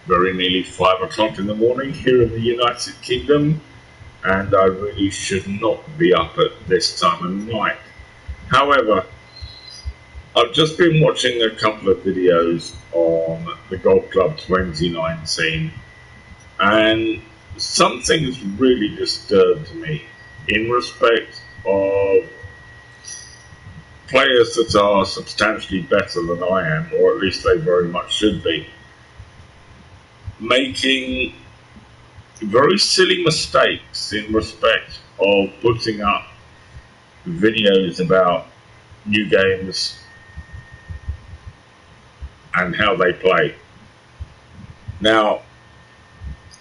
very nearly 5 o'clock in the morning here in the United Kingdom, and I really should not be up at this time of night. However, I've just been watching a couple of videos on the Golf Club 2019, and something's really disturbed me in respect of players that are substantially better than I am, or at least they very much should be, making very silly mistakes in respect of putting up videos about new games and how they play. Now,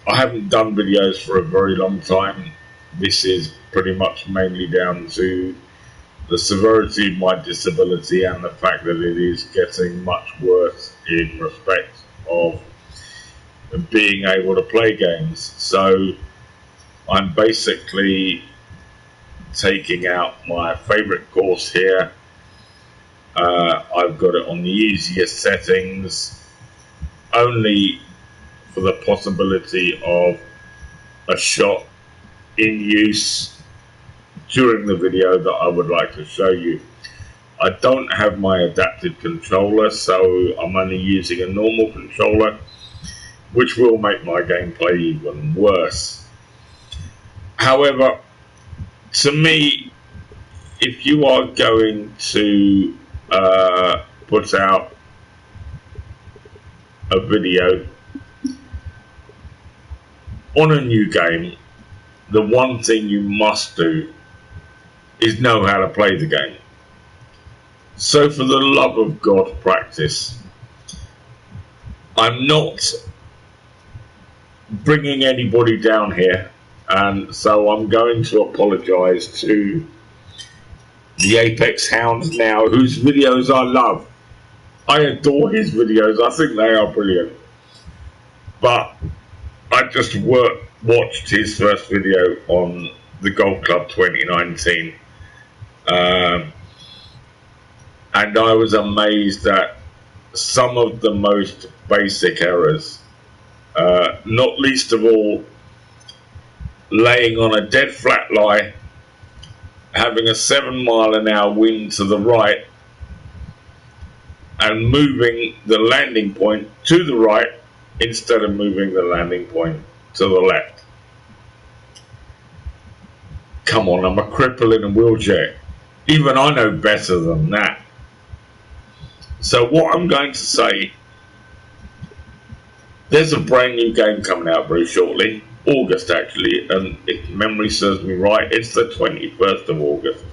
I haven't done videos for a very long time. This is pretty much mainly down to the severity of my disability and the fact that it is getting much worse in respect of being able to play games. So I'm basically taking out my favorite course here. I've got it on the easiest settings, only for the possibility of a shot in use during the video that I would like to show you. I don't have my adaptive controller, so I'm only using a normal controller, which will make my gameplay even worse. However, to me, if you are going to put out a video on a new game, the one thing you must do is know how to play the game. So for the love of God, practice. I'm not bringing anybody down here, and so I'm going to apologise to the Apex Hounds now, whose videos I love. I adore his videos, I think they are brilliant. But I just watched his first video on the Golf Club 2019, and I was amazed at some of the most basic errors. Not least of all, laying on a dead flat lie, having a 7-mile-an-hour wind to the right, and moving the landing point to the right instead of moving the landing point to the left. Come on, I'm a cripple in a wheelchair. Even I know better than that. So what I'm going to say, there's a brand new game coming out very shortly, August actually, and if memory serves me right, it's the 21st of August.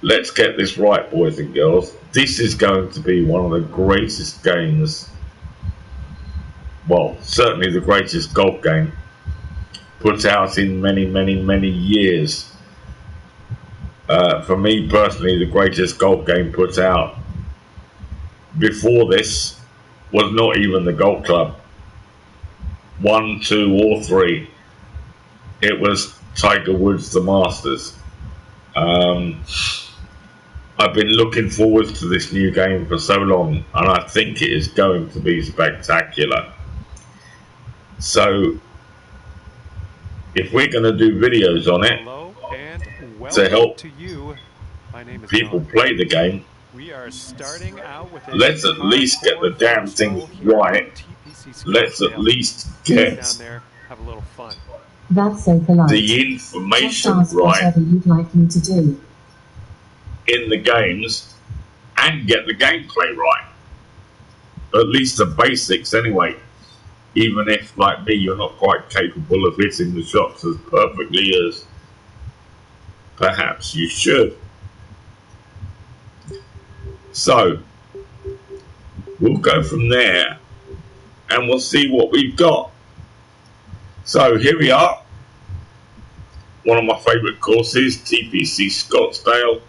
Let's get this right, boys and girls. This is going to be one of the greatest games, well, certainly the greatest golf game put out in many, many, many years. For me personally, the greatest golf game put out before this was not even the Golf Club 1, 2 or 3. It was Tiger Woods' The Masters. I've been looking forward to this new game for so long, and I think it is going to be spectacular. So if we're going to do videos on it to help people play the game, let's at least get the damn thing right. Let's at least get the information right you'd like me to do in the games and get the gameplay right. At least the basics anyway. Even if, like me, you're not quite capable of hitting the shots as perfectly as perhaps you should. So we'll go from there and we'll see what we've got. So here we are. One of my favourite courses, TPC Scottsdale.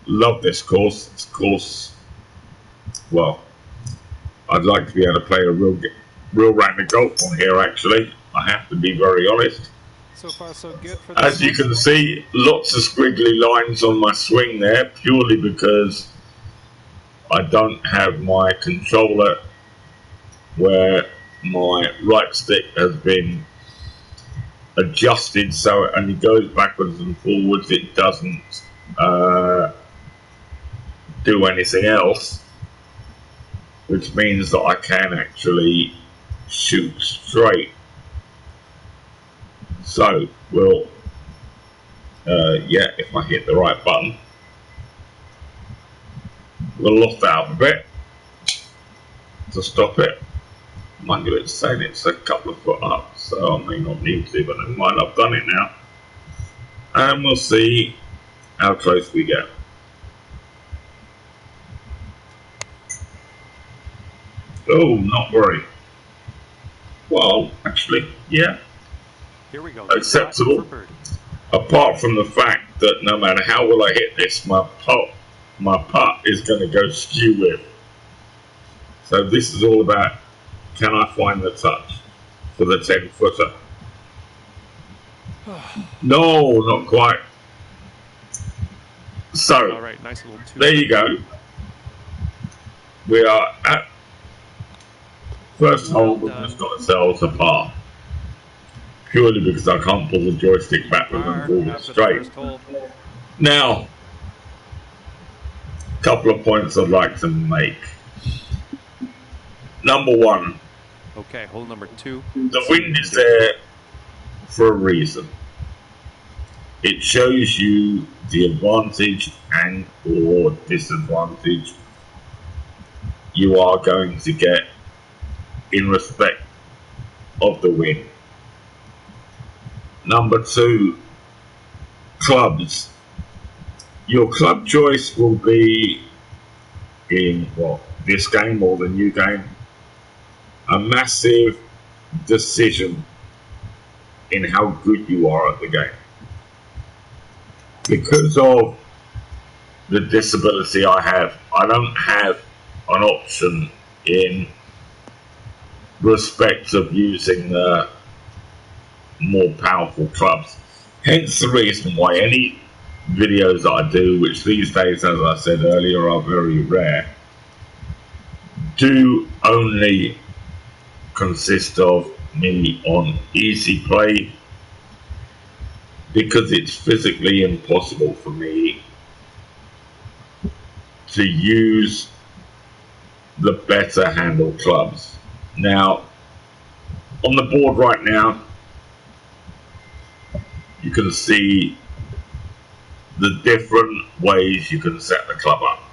Love this course. This course, well, I'd like to be able to play a real round of golf on here actually. I have to be very honest. So far so good for as you can see, lots of squiggly lines on my swing there, purely because I don't have my controller where my right stick has been adjusted so it only goes backwards and forwards. It doesn't do anything else, which means that I can actually shoot straight. So we'll yeah, if I hit the right button, we'll loft out a bit to stop it. Mind you, it's saying it's a couple of foot up, so I may not need to, but never mind, I've done it now. And we'll see how close we get. Oh, not very. Well, actually, yeah. Here we go. Acceptable. Apart from the fact that no matter how well I hit this, my putt is going to go skew with. So this is all about, can I find the touch for the 10-footer? No, not quite. So, all right, nice little there you go. We are at first hole. We've just got ourselves a par. Purely because I can't pull the joystick backwards and forwards straight. Now, a couple of points I'd like to make. Number one. Okay, hole number 2. The wind is there for a reason. It shows you the advantage and or disadvantage you are going to get in respect of the wind. Number 2, clubs. Your club choice will be in this game or the new game a massive decision in how good you are at the game. Because of the disability I have, I don't have an option in respect of using the more powerful clubs. Hence the reason why any videos that I do, which these days, as I said earlier, are very rare, do only consist of me on easy play, because it's physically impossible for me to use the better handle clubs. Now, on the board right now, you can see the different ways you can set the club up.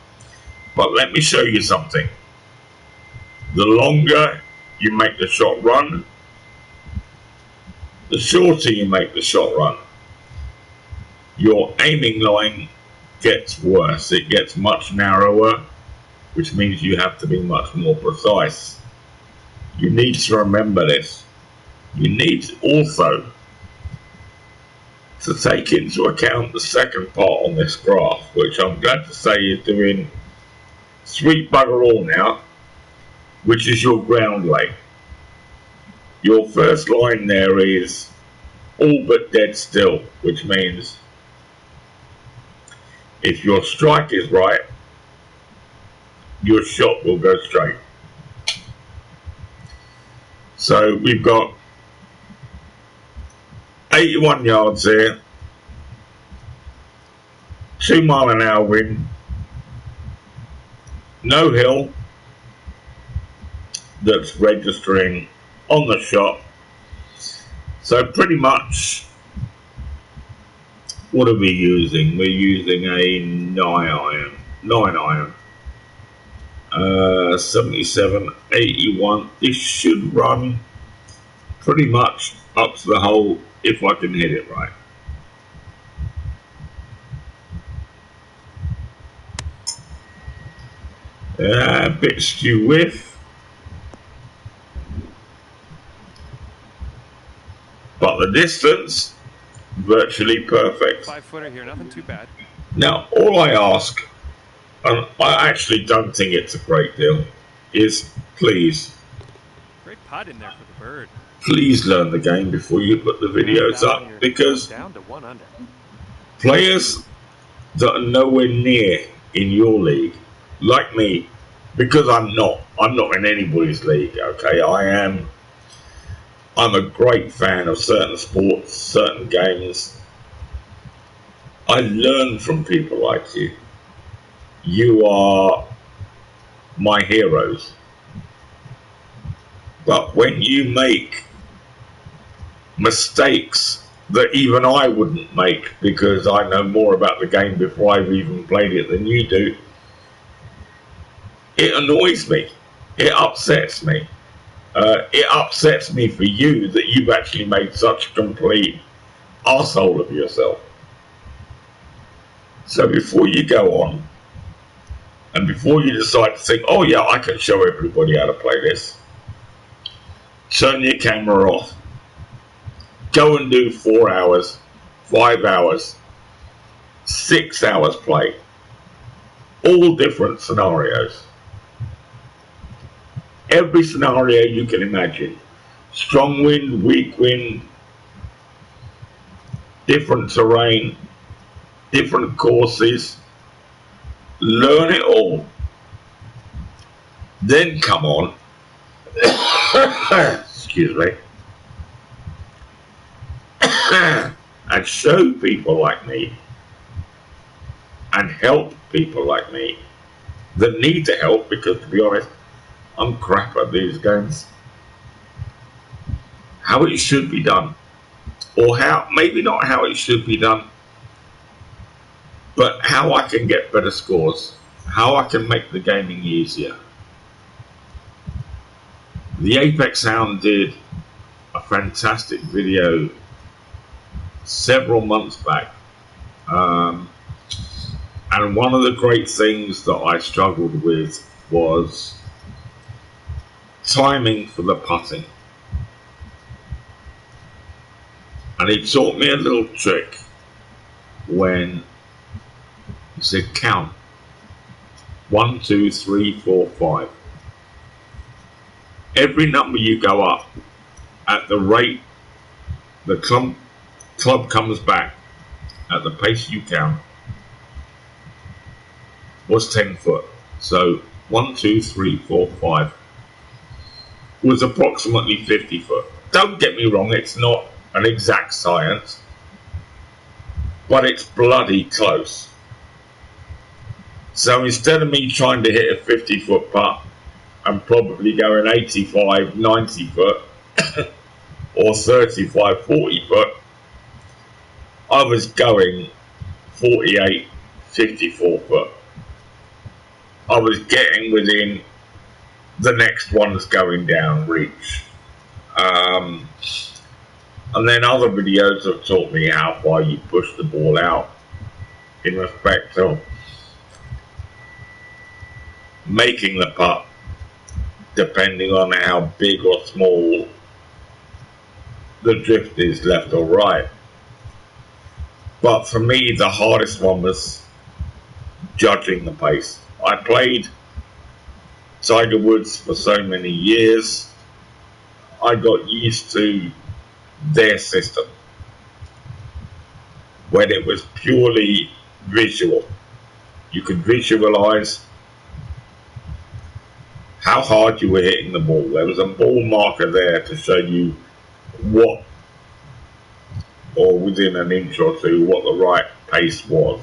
But let me show you something. The longer you make the shot run, the shorter you make the shot run, your aiming line gets worse. It gets much narrower, which means you have to be much more precise. You need to remember this. You need also to take into account the second part on this graph, which I'm glad to say is doing sweet bugger all now, which is your ground lay. Your first line there is all but dead still, which means if your strike is right, your shot will go straight. So we've got 81 yards here, 2 mile an hour wind, no hill that's registering on the shot. So pretty much, what are we using? We're using a 9 iron. 77, 81. This should run pretty much up to the hole if I can hit it right. A bit skew whiff, but the distance virtually perfect. 5-footer here, nothing too bad. Now, all I ask, and I actually don't think it's a great deal, is please. Great pot in there for the bird. Please learn the game before you put the videos up, because down to 1 under. Players that are nowhere near in your league, like me, because I'm not, I'm not in anybody's league, okay? I'm a great fan of certain sports, certain games. I learn from people like you. You are my heroes. But when you make mistakes that even I wouldn't make because I know more about the game before I've even played it than you do, it annoys me. It upsets me. It upsets me for you that you've actually made such a complete arsehole of yourself. So before you go on, and before you decide to think, oh yeah, I can show everybody how to play this, turn your camera off. Go and do 4 hours, 5 hours, 6 hours play. All different scenarios. Every scenario you can imagine. Strong wind, weak wind, different terrain, different courses. Learn it all. Then come on. Excuse me. And show people like me and help people like me that need to help, because to be honest, I'm crap at these games. How it should be done, or how, maybe not how it should be done, but how I can get better scores, how I can make the gaming easier. The Apex Hound did a fantastic video several months back, and one of the great things that I struggled with was timing for the putting, and he taught me a little trick when he said count 1, 2, 3, 4, 5. Every number you go up at the rate the club comes back at the pace you count was 10 foot. So 1, 2, 3, 4, 5 was approximately 50 foot. Don't get me wrong, it's not an exact science, but it's bloody close. So instead of me trying to hit a 50-foot putt and probably going 85, 90 foot or 35, 40 foot, I was going 48, 54 foot. I was getting within the next one's going down reach. And then other videos have taught me how far you push the ball out in respect of making the putt, depending on how big or small the drift is, left or right. But for me, the hardest one was judging the pace. I played Tiger Woods for so many years, I got used to their system when it was purely visual. You could visualize how hard you were hitting the ball. There was a ball marker there to show you what, or within an inch or two, what the right pace was.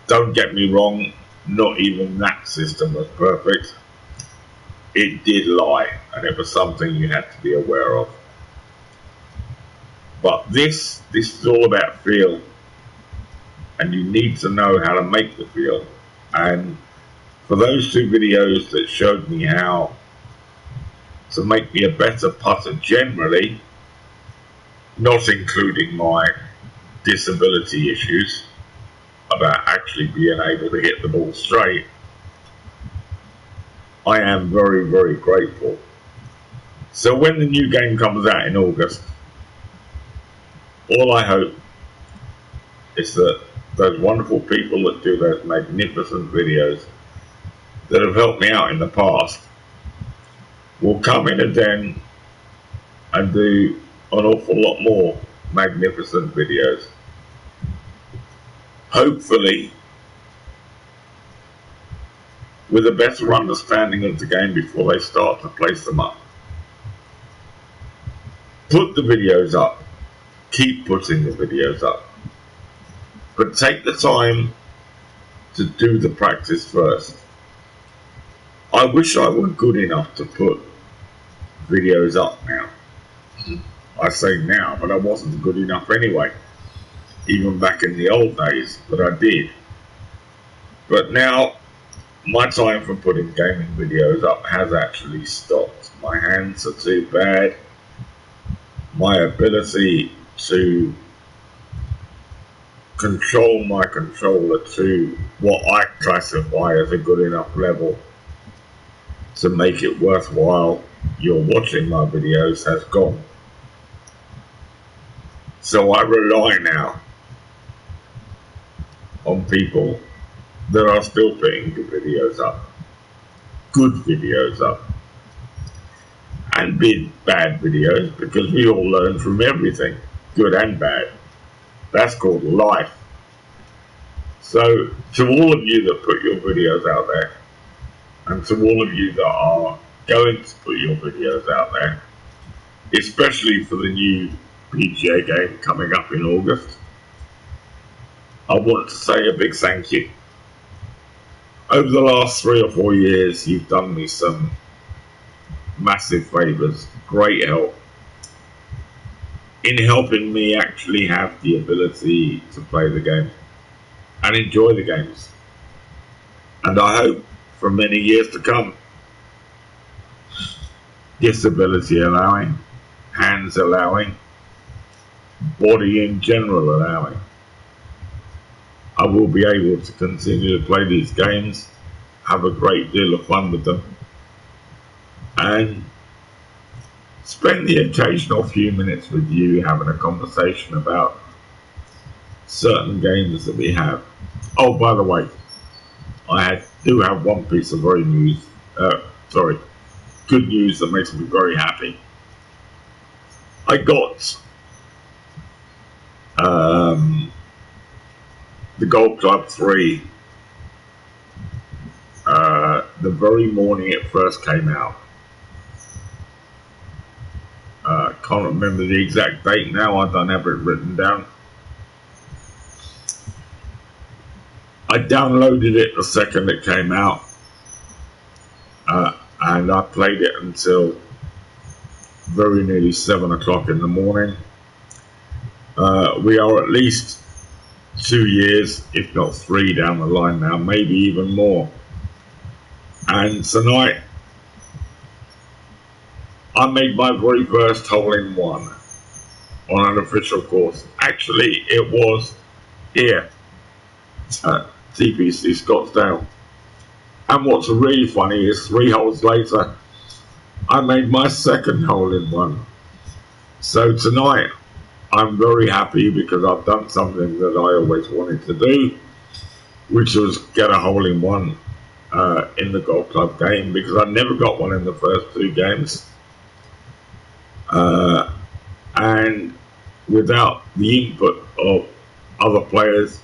Don't get me wrong, not even that system was perfect. It did lie, and it was something you had to be aware of. But this is all about feel, and you need to know how to make the feel. And for those 2 videos that showed me how to make me a better putter generally, not including my disability issues about actually being able to hit the ball straight, I am very, very grateful. So when the new game comes out in August, all I hope is that those wonderful people that do those magnificent videos that have helped me out in the past will come in again and do an awful lot more magnificent videos. Hopefully with a better understanding of the game before they start to place them up. Put the videos up. Keep putting the videos up. But take the time to do the practice first. I wish I were good enough to put videos up now. I say now, but I wasn't good enough anyway. Even back in the old days, but I did. But now, my time for putting gaming videos up has actually stopped. My hands are too bad. My ability to control my controller to what I classify as a good enough level to make it worthwhile you're watching my videos has gone. So I rely now on people that are still putting good videos up, and bad videos, because we all learn from everything, good and bad. That's called life. So to all of you that put your videos out there, and to all of you that are going to put your videos out there, especially for the new PGA game coming up in August, I want to say a big thank you. Over the last 3 or 4 years, you've done me some massive favours, great help in helping me actually have the ability to play the game and enjoy the games. And I hope for many years to come, disability allowing, hands allowing, body in general allowing, I will be able to continue to play these games, have a great deal of fun with them, and spend the occasional few minutes with you having a conversation about certain games that we have. Oh, by the way, I do have one piece of good news that makes me very happy. I got the Golf Club 3 the very morning it first came out. Can't remember the exact date now, I don't have it written down. I downloaded it the second it came out, and I played it until very nearly 7 o'clock in the morning. We are at least 2 years, if not 3 down the line now, maybe even more. And tonight, I made my very first hole-in-one on an official course. Actually, it was here at TPC Scottsdale. And what's really funny is 3 holes later, I made my second hole-in-one. So tonight, I'm very happy because I've done something that I always wanted to do, which was get a hole-in-one in the golf club game, because I never got one in the first 2 games. And without the input of other players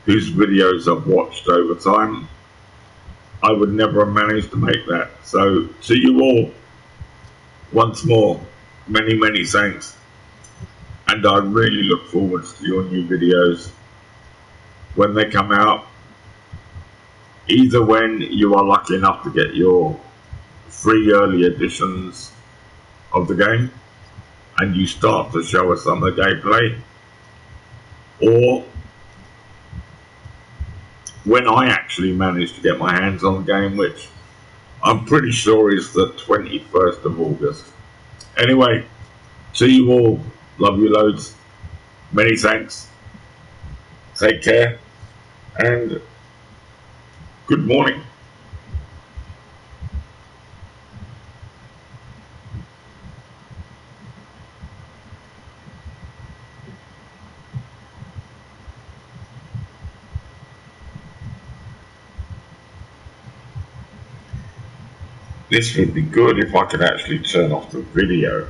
whose videos I've watched over time, I would never have managed to make that. So to you all, once more, many, many thanks. And I really look forward to your new videos when they come out, either when you are lucky enough to get your free early editions of the game and you start to show us some of the gameplay, or when I actually manage to get my hands on the game, which I'm pretty sure is the 21st of August. Anyway, to you all, love you loads, many thanks, take care, and good morning. This would be good if I could actually turn off the video.